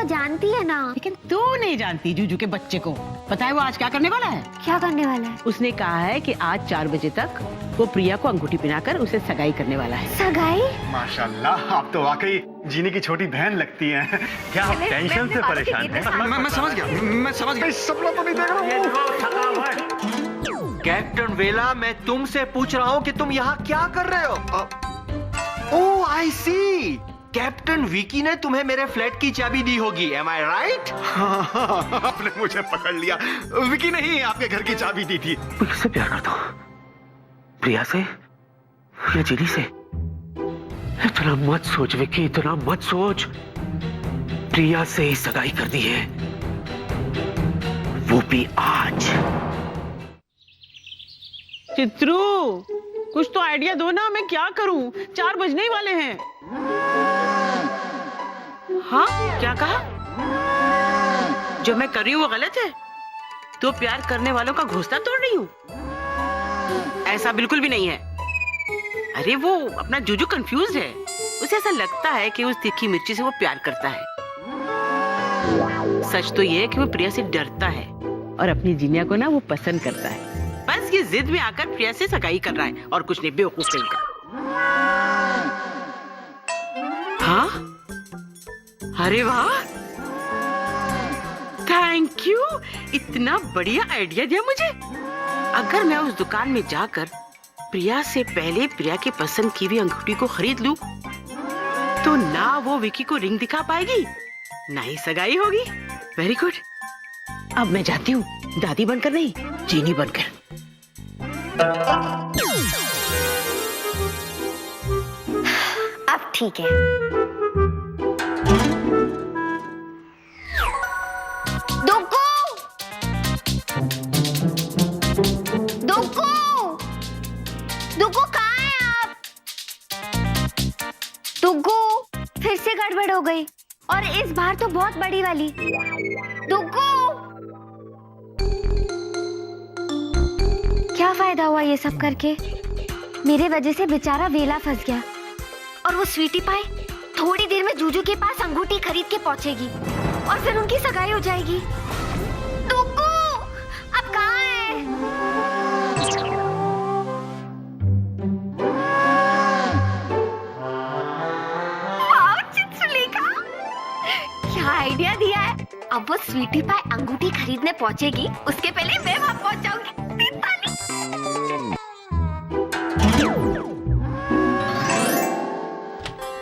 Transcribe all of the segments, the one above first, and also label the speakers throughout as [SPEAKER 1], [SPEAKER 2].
[SPEAKER 1] को जानती है ना।
[SPEAKER 2] लेकिन तू नहीं जानती जूजू के बच्चे को। पता है वो आज क्या करने वाला है?
[SPEAKER 1] क्या करने वाला है?
[SPEAKER 2] उसने कहा है कि आज 4 बजे तक वो प्रिया को अंगूठी पहनाकर उसे सगाई करने वाला है।
[SPEAKER 1] सगाई?
[SPEAKER 3] माशाल्लाह, आप तो वाकई जीनी की छोटी बहन लगती हैं। क्या आप टेंशन से परेशान हैं?
[SPEAKER 4] मैं समझ गया।
[SPEAKER 3] सपना तो नहीं देख रहा हूँ।
[SPEAKER 4] कैप्टन वेला, मैं तुमसे पूछ रहा हूँ कि तुम यहाँ क्या कर रहे हो? ओह आई सी, कैप्टन विकी ने तुम्हें मेरे फ्लैट की चाबी दी होगी। एम आई राइट?
[SPEAKER 3] हाँ, आपने मुझे पकड़ लिया। विकी नहीं, आपके घर की चाबी दी थी।
[SPEAKER 5] मैं किससे प्यार करता हूँ, प्रिया से या जीनी से? इतना मत सोच विकी, इतना मत सोच। प्रिया से ही सगाई कर दी है, वो भी आज।
[SPEAKER 2] चित्रू, कुछ तो आइडिया दो ना, मैं क्या करूं? 4 बजने ही वाले हैं। हाँ, क्या कहा? जो मैं कर रही हूँ वो गलत है? तो प्यार करने वालों का घोंसला तोड़ रही हूँ? ऐसा बिल्कुल भी नहीं है। अरे वो अपना जूजू कंफ्यूज है। उसे ऐसा लगता है कि उस तीखी मिर्ची से वो प्यार करता है। सच तो ये है कि वो प्रिया से डरता है और अपनी जीनिया को ना वो पसंद करता है। बस ये जिद में आकर प्रिया से सगाई कर रहा है और कुछ नहीं, बेवकूफ कहीं का। हाँ? अरे वाह, थैंक यू, इतना बढ़िया आइडिया दिया मुझे। अगर मैं उस दुकान में जाकर प्रिया से पहले प्रिया की पसंद की हुई अंगूठी को खरीद लूं, तो ना वो विकी को रिंग दिखा पाएगी, ना ही सगाई होगी। Very good. अब मैं जाती हूँ, दादी बनकर नहीं, जीनी बनकर।
[SPEAKER 1] अब ठीक है। दुक्कू! दुक्कू! दुक्कू कहाँ हैं आप? दुक्कू, फिर से गड़बड़ हो गई और इस बार तो बहुत बड़ी वाली। दुक्कू! क्या फायदा हुआ ये सब करके? मेरे वजह से बेचारा वेला फंस गया और वो स्वीटी पाई थोड़ी देर में जूजू के पास अंगूठी खरीद के पहुंचेगी और फिर उनकी सगाई हो जाएगी। दुक्कू, अब कहाँ है? वाह चित्रलेखा, क्या आइडिया दिया है। अब वो स्वीटी पाई अंगूठी खरीदने पहुंचेगी, उसके पहले मैं वहां पहुंच जाऊंगी।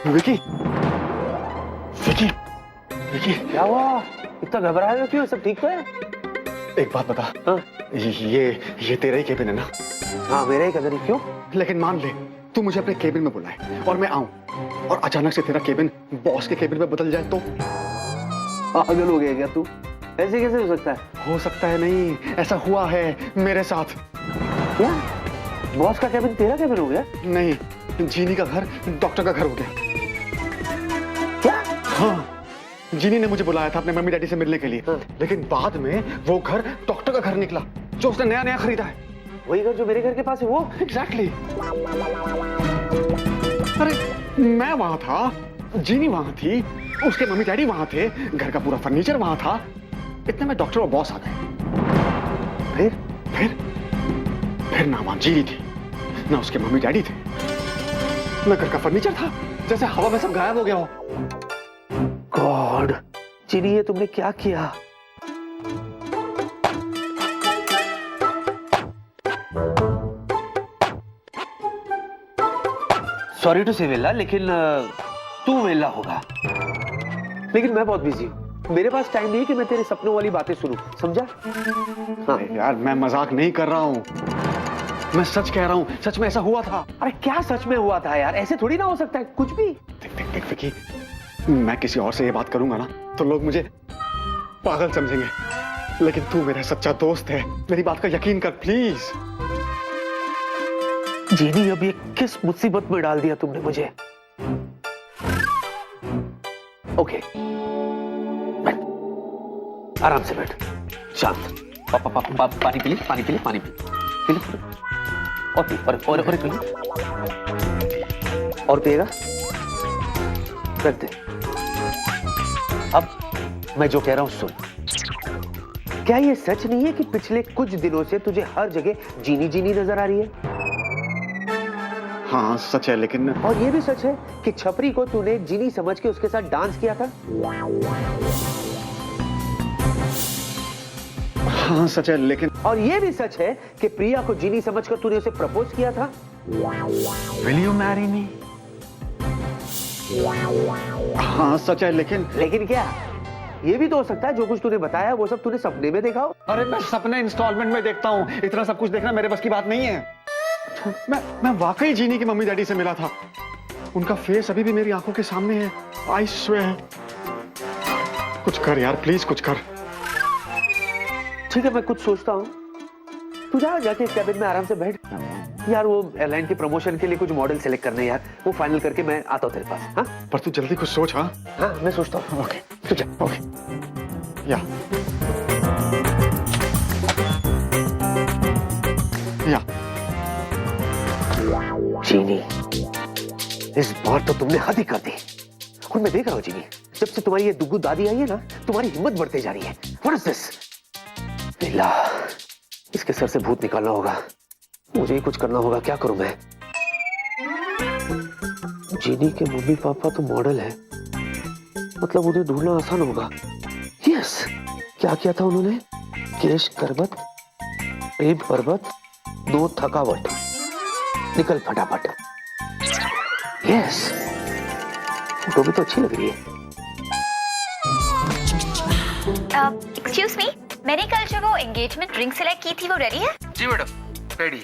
[SPEAKER 3] विकी, विकी, विकी,
[SPEAKER 5] क्या हुआ? इतना घबराए हो क्यों? सब ठीक तो है?
[SPEAKER 3] एक बात बता।
[SPEAKER 5] हाँ?
[SPEAKER 3] ये तेरा ही केबिन है ना?
[SPEAKER 5] हाँ मेरा ही कदर। क्यों?
[SPEAKER 3] लेकिन मान ले तू मुझे अपने केबिन में बुलाए और मैं आऊं और अचानक से तेरा केबिन बॉस के केबिन में बदल जाए तो?
[SPEAKER 5] पागल हो गया क्या तू? ऐसे कैसे हो सकता है?
[SPEAKER 3] हो सकता है नहीं, ऐसा हुआ है मेरे साथ।
[SPEAKER 5] क्या? बॉस का केबिन तेरा केबिन हो गया?
[SPEAKER 3] नहीं, जीनी का घर डॉक्टर का घर हो गया।
[SPEAKER 5] क्या?
[SPEAKER 3] हाँ, जीनी ने मुझे बुलाया था अपने मम्मी डैडी से मिलने के लिए।
[SPEAKER 5] हाँ।
[SPEAKER 3] लेकिन बाद में वो घर डॉक्टर का घर निकला जो उसने नया नया खरीदा है।
[SPEAKER 5] वही घर जो मेरे घर के पास है वो?
[SPEAKER 3] एग्जैक्टली। अरे मैं वहां था, जीनी वहां थी, उसके मम्मी डैडी वहां थे, घर का पूरा फर्नीचर वहां था। इतने में डॉक्टर और बॉस आ गए। फिर ना वहां जीनी थी, ना उसके मम्मी डैडी थे, ना घर का फर्नीचर था, जैसे हवा में सब गायब हो गया हो।
[SPEAKER 5] गॉड, चिनी ये तुमने क्या किया? सॉरी टू से वेला, लेकिन तू वेला होगा। लेकिन मैं बहुत बिजी हूँ, मेरे पास टाइम नहीं कि मैं तेरे सपनों वाली बातें सुनूं, समझा? हाँ
[SPEAKER 3] यार मैं मजाक नहीं कर रहा हूँ, मैं सच कह रहा हूँ, सच में ऐसा हुआ था।
[SPEAKER 5] अरे क्या सच में हुआ था यार? ऐसे थोड़ी ना हो सकता है कुछ भी।
[SPEAKER 3] देख विकी, मैं किसी और से ये बात करूंगा ना तो लोग मुझे पागल समझेंगे, लेकिन तू मेरा सच्चा दोस्त है, मेरी बात का यकीन कर प्लीज।
[SPEAKER 5] जीनी, अब ये किस मुसीबत में डाल दिया तुमने मुझे। ओके, बैठ, आराम से बैठ, शांत। पानी पी ले, पानी पी ले, पानी पी ले, और पी, और पी ले, और पिएगा? रख दे। अब मैं जो कह रहा हूं सुन। क्या ये सच नहीं है कि पिछले कुछ दिनों से तुझे हर जगह जीनी जीनी नजर आ रही है?
[SPEAKER 3] हाँ सच है, लेकिन
[SPEAKER 5] और ये भी सच है कि छपरी को तूने जीनी समझ के उसके साथ डांस किया था?
[SPEAKER 3] हाँ सच है, लेकिन
[SPEAKER 5] और ये भी सच है कि प्रिया को जीनी समझकर तूने उसे प्रपोज किया था?
[SPEAKER 3] Will you marry me? हाँ सच है, लेकिन
[SPEAKER 5] क्या? ये भी तो हो सकता है जो कुछ तूने बताया वो सब तूने सपने में देखा हो।
[SPEAKER 3] अरे मैं सपने इंस्टॉलमेंट में देखता हूँ, इतना सब कुछ देखना मेरे बस की बात नहीं है। मैं वाकई जीनी की मम्मी डैडी से मिला था। उनका फेस अभी भी मेरी आंखों के सामने है। I swear. कुछ कर यार, प्लीज कुछ कर।
[SPEAKER 5] ठीक है, मैं कुछ सोचता हूँ। तू जाके कैबिन में आराम से बैठ यार। वो एयरलाइन की प्रमोशन के लिए कुछ मॉडल सेलेक्ट करने यार, वो फाइनल करके मैं आता हूँ तेरे पास। हाँ
[SPEAKER 3] पर तू जल्दी कुछ सोच। हाँ
[SPEAKER 5] हाँ मैं सोचता हूँ।
[SPEAKER 3] ओके
[SPEAKER 5] तू जा।
[SPEAKER 3] ओके या
[SPEAKER 5] जीनी, इस बार तो तुमने हद ही कर दी। और मैं देख रहा हूँ जीनी, जब से तुम्हारी ये दुग्गू दादी आई है ना, तुम्हारी हिम्मत बढ़ती जा रही है। What is this? लीला, इसके सर से भूत निकालना होगा। मुझे ही कुछ करना होगा। क्या करूं मैं? जीनी के मम्मी पापा तो मॉडल है, मतलब उन्हें ढूंढना आसान होगा। यस, क्या किया था उन्होंने? केश करबत, प्रेम पर्वत, दो थकावट, निकल फटाफट। यस, फोटो भी तो अच्छी लग रही है।
[SPEAKER 1] एक्सक्यूज मी, मैंने कल जो वो एंगेजमेंट रिंग सेलेक्ट की थी वो रेडी है?
[SPEAKER 4] जी मैडम, रेडी।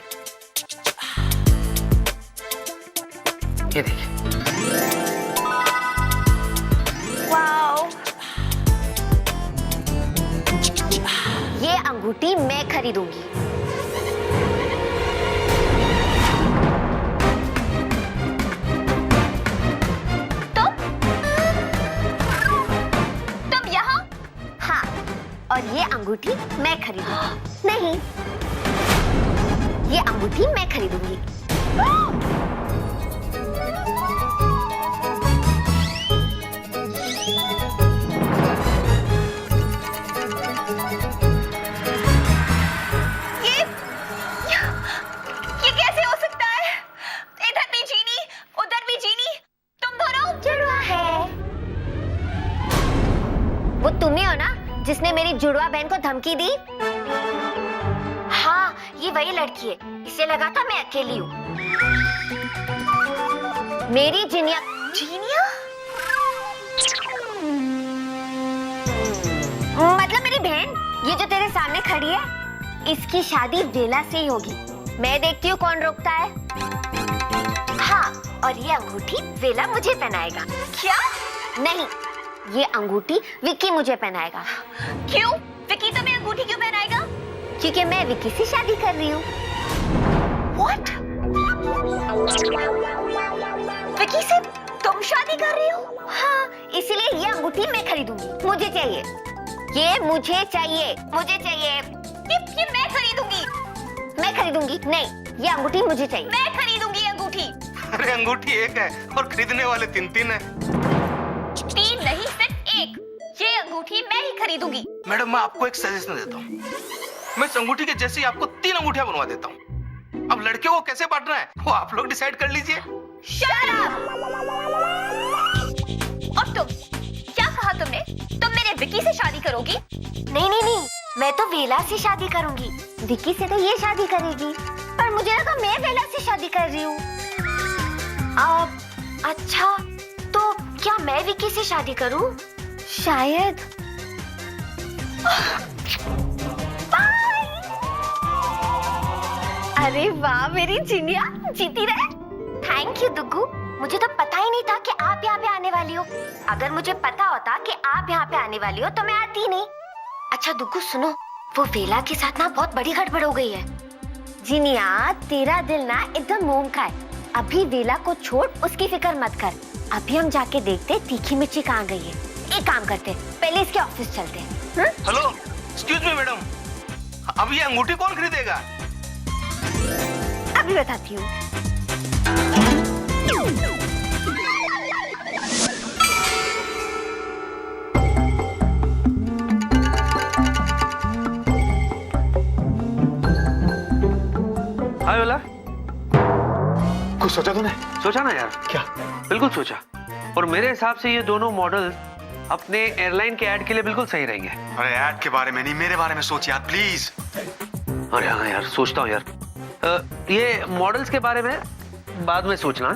[SPEAKER 4] ये देखिए।
[SPEAKER 1] वाओ, ये अंगूठी मैं खरीदूंगी। तुम यहाँ? हाँ, और ये अंगूठी मैं खरीदूंगी। नहीं, ये अंगूठी मैं खरीदूंगी। ये कैसे हो सकता है? इधर भी जीनी, उधर भी जीनी, तुम दोनों जुड़वा है। वो तुम्हें हो ना जिसने मेरी जुड़वा बहन को धमकी दी? हाँ, ये वही लड़की है। इसे लगा था मैं अकेली हूँ। मेरी जिनिया। जीनिया? मतलब मेरी बहन, ये जो तेरे सामने खड़ी है, इसकी शादी वेला से ही होगी। मैं देखती हूँ कौन रोकता है। हाँ, और ये अंगूठी वेला मुझे पहनाएगा। क्या? नहीं, ये अंगूठी विक्की मुझे पहनाएगा। क्यों? विक्की तुम्हें अंगूठी क्यों पहनाएगा? क्योंकि मैं विक्की से शादी कर रही हूँ। What? विक्की से तुम शादी कर रही हो? हाँ, इसीलिए ये अंगूठी मैं खरीदूंगी। मुझे चाहिए, ये मुझे चाहिए, मुझे चाहिए। ये मैं खरीदूंगी। मैं खरीदूंगी। नहीं, ये अंगूठी मुझे चाहिए। मैं खरीदूंगी अंगूठी।
[SPEAKER 4] अरे अंगूठी एक है और खरीदने वाले तीन तीन है।
[SPEAKER 1] तीन नहीं, सिर्फ एक। ये अंगूठी मैं ही खरीदूंगी।
[SPEAKER 4] मैडम, मैं आपको एक सजेशन देता हूँ। मैं इस अंगूठी के जैसे ही आपको 3 अंगूठियां बनवा देता हूँ। अब लड़के को कैसे बांटना है वो आप लोग डिसाइड कर लीजिए।
[SPEAKER 1] Shut up! और तुम क्या कहा तुमने? तुम मेरे विक्की से शादी करोगी? नहीं नहीं नहीं, मैं तो वेला से शादी करूंगी। विक्की से तो ये शादी करेगी, पर मुझे लगा मैं वेला से शादी कर रही हूँ। अच्छा, तो क्या मैं विक्की से शादी करूं? शायद। अरे वाह मेरी चिनिया, जीती रहे। थैंक यू दुग्गू, मुझे तो पता ही नहीं था कि आप यहाँ पे आने वाली हो। अगर मुझे पता होता कि आप यहाँ पे आने वाली हो तो मैं आती ही नहीं। अच्छा दुग्गू सुनो, वो वेला के साथ ना बहुत बड़ी गड़बड़ हो गई है। जिनिया, तेरा दिल ना एकदम मोम का है। अभी वेला को छोड़, उसकी फिक्र मत कर। अभी हम जाके देखते तीखी मिर्ची कहाँ गई है। एक काम करते, पहले इसके ऑफिस चलते हैं।
[SPEAKER 4] हेलो, एक्सक्यूज मी मैडम, अब ये अंगूठी कौन खरीदेगा?
[SPEAKER 1] अभी बताती हूँ।
[SPEAKER 3] सोचा तूने?
[SPEAKER 5] सोचा ना यार,
[SPEAKER 3] क्या?
[SPEAKER 5] बिल्कुल सोचा। और मेरे हिसाब से ये दोनों मॉडल अपने एयरलाइन के ऐड के लिए बिल्कुल सही रहेंगे।
[SPEAKER 3] अरे ऐड के बारे में नहीं, मेरे बारे में सोच यार प्लीज।
[SPEAKER 5] अरे हाँ यार, सोचता हूँ यार। ये मॉडल्स के बारे में बाद में सोचना।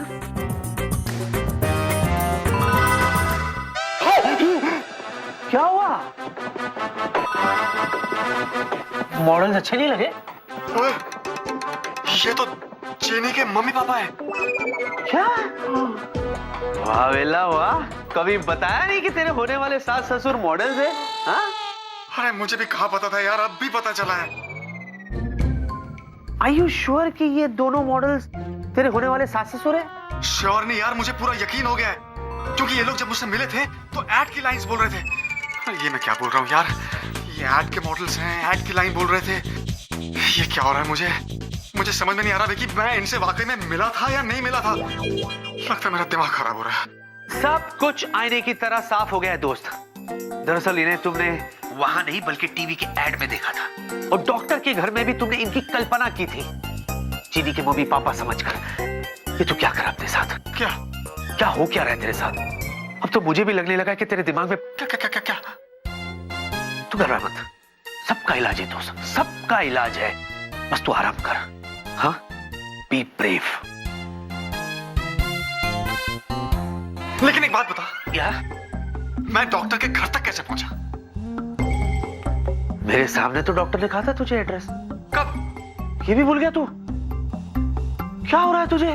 [SPEAKER 5] क्या हुआ? मॉडल्स अच्छे नहीं लगे?
[SPEAKER 3] ओए, ये तो चीनी के मम्मी पापा है।
[SPEAKER 5] क्या? वाह वेला वाह, कभी बताया नहीं कि तेरे होने वाले सास ससुर मॉडल्स है? हाँ?
[SPEAKER 3] अरे मुझे भी कहाँ पता था यार, अब भी पता चला है।
[SPEAKER 5] Are you sure कि ये दोनों मॉडल्स तेरे होने वाले सास ससुर है?
[SPEAKER 3] श्योर नहीं यार, मुझे पूरा यकीन हो गया है, क्योंकि ये लोग जब मुझसे मिले थे तो ऐड की लाइंस बोल रहे थे। अरे ये मैं क्या बोल रहा हूँ यार, ये ऐड के मॉडल्स हैं, ऐड की लाइन बोल रहे थे। ये क्या हो रहा है मुझे समझ में नहीं आ रहा कि मैं इनसे वाकई में मिला था या नहीं मिला था। लगता है मेरा दिमाग खराब हो रहा है।
[SPEAKER 5] सब कुछ आईने की तरह साफ हो गया है दोस्त। दरअसल इन्हें तुमने वहां नहीं बल्कि टीवी के ऐड में देखा था, और डॉक्टर के घर में भी तुमने इनकी कल्पना की थी, चीनी के मम्मी पापा समझकर। ये तो क्या करा अपने साथ? क्या हो क्या रहा है तेरे साथ? अब तो मुझे भी लगने लगा कि तेरे दिमाग में क्या। तू घबरा मत, सबका इलाज है दोस्त, सबका इलाज है। बस तू आराम कर। हाँ, बी ब्रेव।
[SPEAKER 3] लेकिन एक बात बता
[SPEAKER 5] यार,
[SPEAKER 3] मैं डॉक्टर के घर तक कैसे पहुंचा?
[SPEAKER 5] मेरे सामने तो डॉक्टर ने कहा था तुझे एड्रेस।
[SPEAKER 3] कब?
[SPEAKER 5] ये भी भूल गया तू? क्या हो रहा है तुझे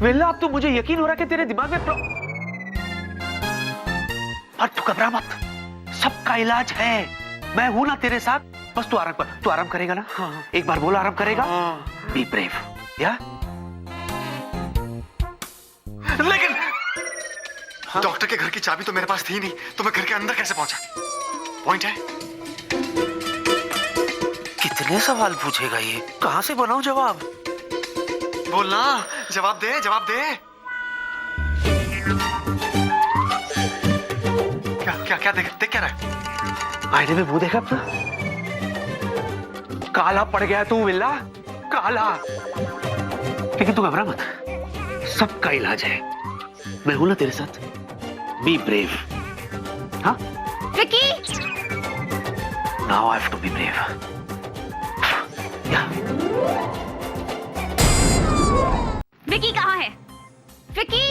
[SPEAKER 5] वेला? अब तो मुझे यकीन हो रहा है कि तेरे दिमाग में और तू घबरा मत, सबका इलाज है। मैं हूं ना तेरे साथ, बस तू आराम कर। तू आराम करेगा ना? हाँ। एक बार बोल आराम करेगा। Be brave. या
[SPEAKER 3] लेकिन डॉक्टर के घर की चाबी तो मेरे पास थी नहीं, तो मैं घर के अंदर कैसे पहुंचा? पॉइंट है।
[SPEAKER 5] कितने सवाल पूछेगा ये? कहां से बनाऊं जवाब?
[SPEAKER 3] बोलना, जवाब दे। क्या देख क्या रहा है?
[SPEAKER 5] आईने में मुंह देखा अपना? काला पड़ गया तू विल्ला, काला। लेकिन तू घबरा मत, सबका इलाज है। मैं हूं ना तेरे साथ। Be brave. हाँ?
[SPEAKER 1] Vicky!
[SPEAKER 5] Now I have to be brave. Yeah.
[SPEAKER 1] Vicky कहाँ है? विकी!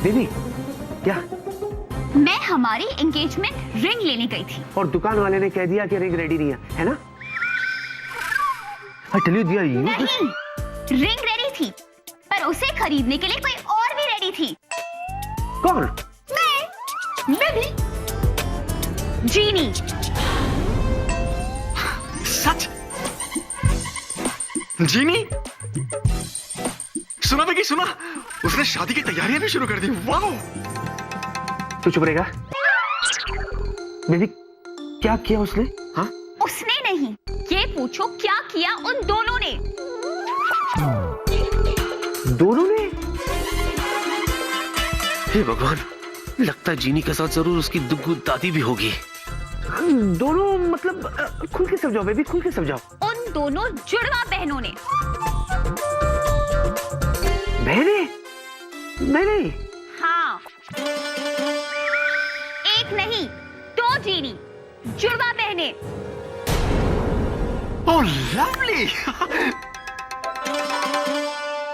[SPEAKER 5] बेबी, क्या?
[SPEAKER 1] मैं हमारी एंगेजमेंट रिंग लेने गई थी,
[SPEAKER 5] और दुकान वाले ने कह दिया कि रिंग रेडी नहीं है ना? I tell you, dear, you...
[SPEAKER 1] नहीं, रिंग रेडी थी, पर उसे खरीदने के लिए कोई और भी रेडी थी।
[SPEAKER 5] कौन?
[SPEAKER 1] मैं भी। जीनी।
[SPEAKER 3] सच? जीनी? सुना बेकी, सुना, उसने शादी की तैयारियां भी शुरू कर दी। वाह!
[SPEAKER 5] तू चुप रहेगा? बेबी, क्या किया उसने? हाँ?
[SPEAKER 1] उसने नहीं, ये पूछो क्या किया उन दोनों ने।
[SPEAKER 5] दोनों ने? हे भगवान, लगता है जीनी के साथ जरूर उसकी दुग्गू दादी भी होगी। दोनों मतलब खुल के समझाओ बेबी, खुल के समझाओ।
[SPEAKER 1] उन दोनों जुड़वा बहनों ने।
[SPEAKER 5] बहने? नहीं।
[SPEAKER 1] हाँ, एक नहीं, दो जीनी, जुड़वा बहने।
[SPEAKER 3] ओह लवली!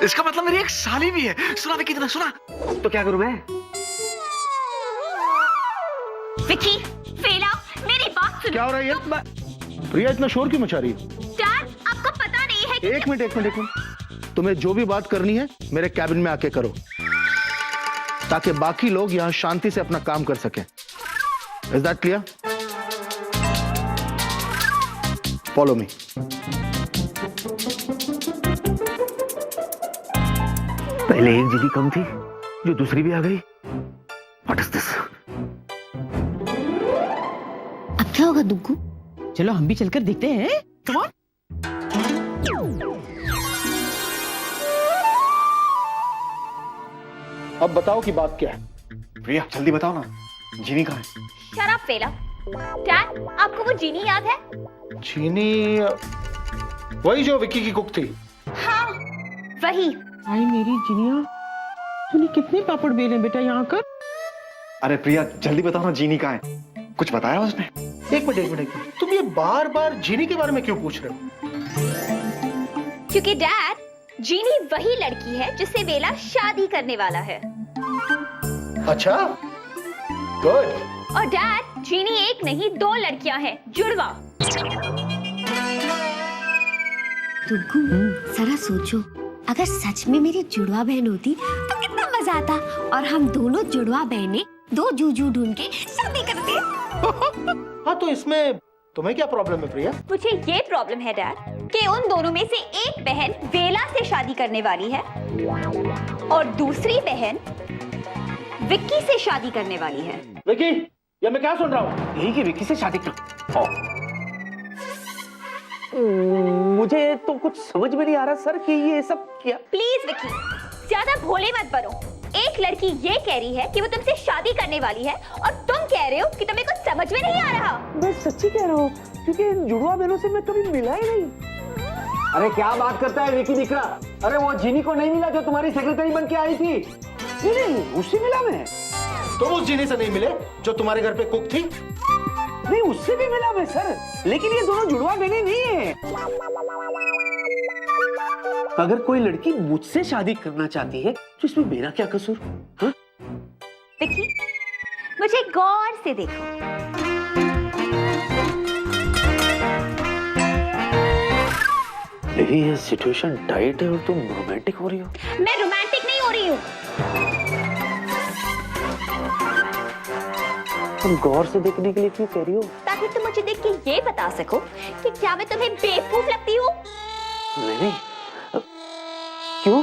[SPEAKER 3] इसका मतलब मेरी एक साली भी है। सुना विकी, तुमने सुना?
[SPEAKER 5] तो क्या करूं मैं?
[SPEAKER 1] विकी, फेला, मेरी बात सुनो।
[SPEAKER 6] क्या हो रहा है ये? प्रिया इतना शोर क्यों मचा रही है?
[SPEAKER 1] डैड, आपको पता नहीं है कि
[SPEAKER 6] एक मिनट। तुम्हें जो भी बात करनी है मेरे कैबिन में आके करो, ताकि बाकी लोग यहां शांति से अपना काम कर सकें। Is that clear? Follow me.
[SPEAKER 5] पहले एक जीनी कम थी, जो दूसरी भी आ गई। What is this?
[SPEAKER 1] अब क्या होगा दुग्गू?
[SPEAKER 7] चलो हम भी चलकर देखते हैं। Come on.
[SPEAKER 6] अब बताओ कि बात क्या है।
[SPEAKER 3] प्रिया जल्दी बताओ ना, जीनी कहाँ है?
[SPEAKER 1] शट अप फेला। डैड, आपको वो जीनी याद है?
[SPEAKER 6] चीनी वही जो विक्की की कुक थी।
[SPEAKER 1] हाँ वही।
[SPEAKER 7] आई मेरी जिनिया, तूने कितने पापड़ बेले बेटा यहाँ कर?
[SPEAKER 3] अरे प्रिया जल्दी बताओ ना, जीनी कहाँ है? कुछ बताया उसने?
[SPEAKER 6] एक मिनट, तुम ये बार बार जीनी के बारे में क्यों पूछ रहे हो?
[SPEAKER 1] क्योंकि डैड, जीनी वही लड़की है जिससे वेला शादी करने वाला है।
[SPEAKER 6] अच्छा, गुड।
[SPEAKER 1] और डैड, जीनी एक नहीं 2 लड़कियां हैं, जुड़वा। तुमको जरा सोचो, अगर सच में मेरी जुड़वा बहन होती तो कितना मजा आता, और हम दोनों जुड़वा बहनें 2 जूजू ढूंढ के शादी करते।
[SPEAKER 6] हाँ तो इसमें तुम्हें क्या प्रॉब्लम है प्रिया?
[SPEAKER 1] मुझे ये प्रॉब्लम है डैड कि उन दोनों में से एक बहन वेला से शादी करने वाली है और दूसरी बहन विक्की से शादी करने वाली है।
[SPEAKER 6] विक्की, ये मैं क्या सुन रहा हूँ? यही कि विक्की से शादी कर। मुझे तो कुछ समझ में नहीं आ रहा सर कि ये सब क्या।
[SPEAKER 1] प्लीज विक्की, ज्यादा भोले मत बनो। एक लड़की ये कह रही है कि वो तुमसे शादी करने वाली है और तुम कह रहे हो कि तुम्हें कुछ समझ में नहीं आ रहा।
[SPEAKER 5] मैं सच्ची कह रहा हूँ, क्योंकि इन जुड़वा बहनों से मैं कभी मिला ही नहीं।
[SPEAKER 3] अरे क्या बात करता है विकी दिखरा? अरे वो जीनी को नहीं मिला जो तुम्हारी सेक्रेटरी बन के आई थी?
[SPEAKER 5] नहीं, उससे मिला मैं।
[SPEAKER 6] तुम उस जीनी से नहीं मिले जो तुम्हारे घर पे कुक थी?
[SPEAKER 5] नहीं, उससे भी मिला मैं सर, लेकिन ये दोनों जुड़वा बहनें नहीं है। अगर कोई लड़की मुझसे शादी करना चाहती है तो इसमें मेरा क्या कसूर? हाँ?
[SPEAKER 1] विक्की, मुझे गौर से देखो।
[SPEAKER 5] लेकिन ये सिचुएशन टाइट है और तुम रोमांटिक हो रही हो।
[SPEAKER 1] मैं रोमांटिक नहीं हो रही हूँ।
[SPEAKER 5] तुम गौर से देखने के लिए क्यों कह रही हो?
[SPEAKER 1] ताकि तुम मुझे देख के ये बता सको कि क्या मैं तुम्हें बेवकूफ लगती हूँ।
[SPEAKER 5] नहीं, क्यों?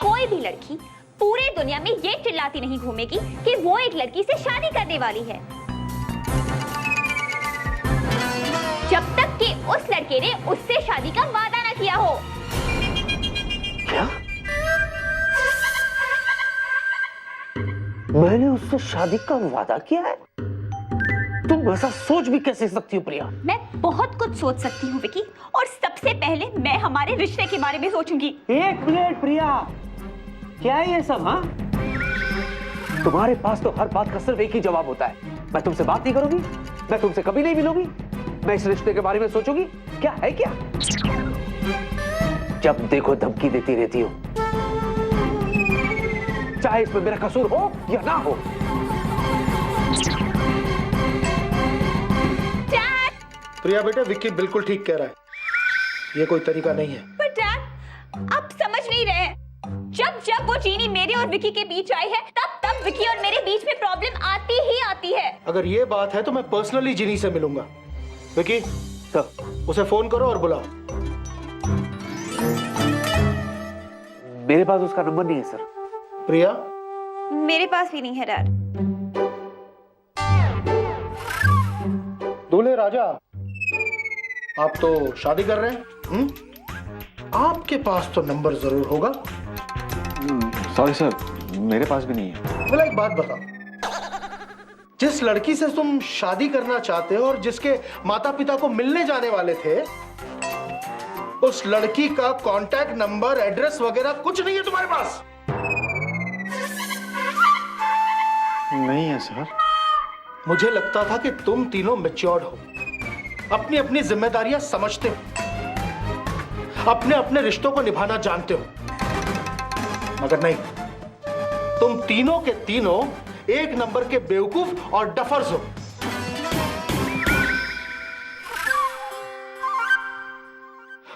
[SPEAKER 1] कोई भी लड़की पूरे दुनिया में ये चिल्लाती नहीं घूमेगी कि वो एक लड़की से शादी करने वाली है, जब तक कि उस लड़के ने उससे शादी का वादा न किया हो।
[SPEAKER 5] क्या? मैंने उससे शादी का वादा किया है? तुम ऐसा सोच भी कैसे सकती हो प्रिया?
[SPEAKER 1] मैं बहुत कुछ सोच सकती हूँ विकी, और सबसे पहले मैं हमारे रिश्ते के बारे में सोचूंगी।
[SPEAKER 5] एक मिनट प्रिया, क्या है ये सब? हाँ, तुम्हारे पास तो हर बात का सिर्फ एक ही जवाब होता है। मैं तुमसे बात नहीं करूंगी, मैं तुमसे कभी नहीं मिलूंगी, मैं इस रिश्ते के बारे में सोचूंगी। क्या है क्या? जब देखो धमकी देती रहती हो, चाहे इसमें मेरा कसूर हो या ना हो।
[SPEAKER 6] प्रिया बेटा, विक्की बिल्कुल ठीक कह रहा है, ये कोई तरीका नहीं है।
[SPEAKER 1] पर डैड, आप समझ नहीं रहे हैं। जब जब वो जीनी मेरे और विकी के बीच आई है, तब तब विकी और मेरे बीच में प्रॉब्लम आती ही आती है।
[SPEAKER 6] अगर ये बात है तो मैं पर्सनली जीनी से मिलूंगा। विक्की, उसे फोन करो और बुलाओ।
[SPEAKER 5] मेरे पास उसका नंबर नहीं है सर।
[SPEAKER 6] प्रिया,
[SPEAKER 1] मेरे पास भी नहीं है डैड।
[SPEAKER 6] दूल्हे राजा, आप तो शादी कर रहे हैं, आपके पास तो नंबर जरूर होगा।
[SPEAKER 3] सॉरी सर, मेरे पास भी नहीं है।
[SPEAKER 6] बोला, एक बात बताओ, जिस लड़की से तुम शादी करना चाहते हो और जिसके माता पिता को मिलने जाने वाले थे, उस लड़की का कांटेक्ट नंबर, एड्रेस वगैरह कुछ नहीं है तुम्हारे पास?
[SPEAKER 3] नहीं है सर।
[SPEAKER 6] मुझे लगता था कि तुम तीनों मैच्योर्ड हो, अपनी अपनी जिम्मेदारियां समझते हो, अपने अपने रिश्तों को निभाना जानते हो, मगर नहीं, तुम तीनों के तीनों एक नंबर के बेवकूफ और डफर्स हो।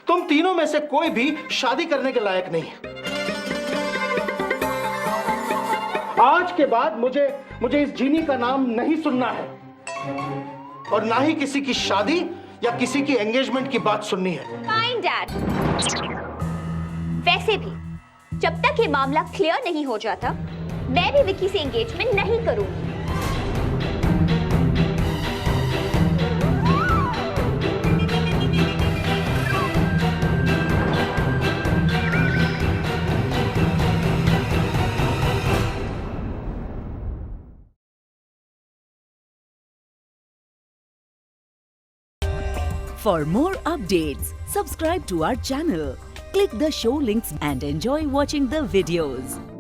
[SPEAKER 6] तुम तीनों में से कोई भी शादी करने के लायक नहीं है। आज के बाद मुझे इस जीनी का नाम नहीं सुनना है, और ना ही किसी की शादी या किसी की एंगेजमेंट की बात सुननी है।
[SPEAKER 1] Fine dad. वैसे भी जब तक ये मामला क्लियर नहीं हो जाता, मैं भी विकी से एंगेजमेंट नहीं करूंगी।
[SPEAKER 8] For more updates, subscribe to our channel, click the show links and enjoy watching the videos.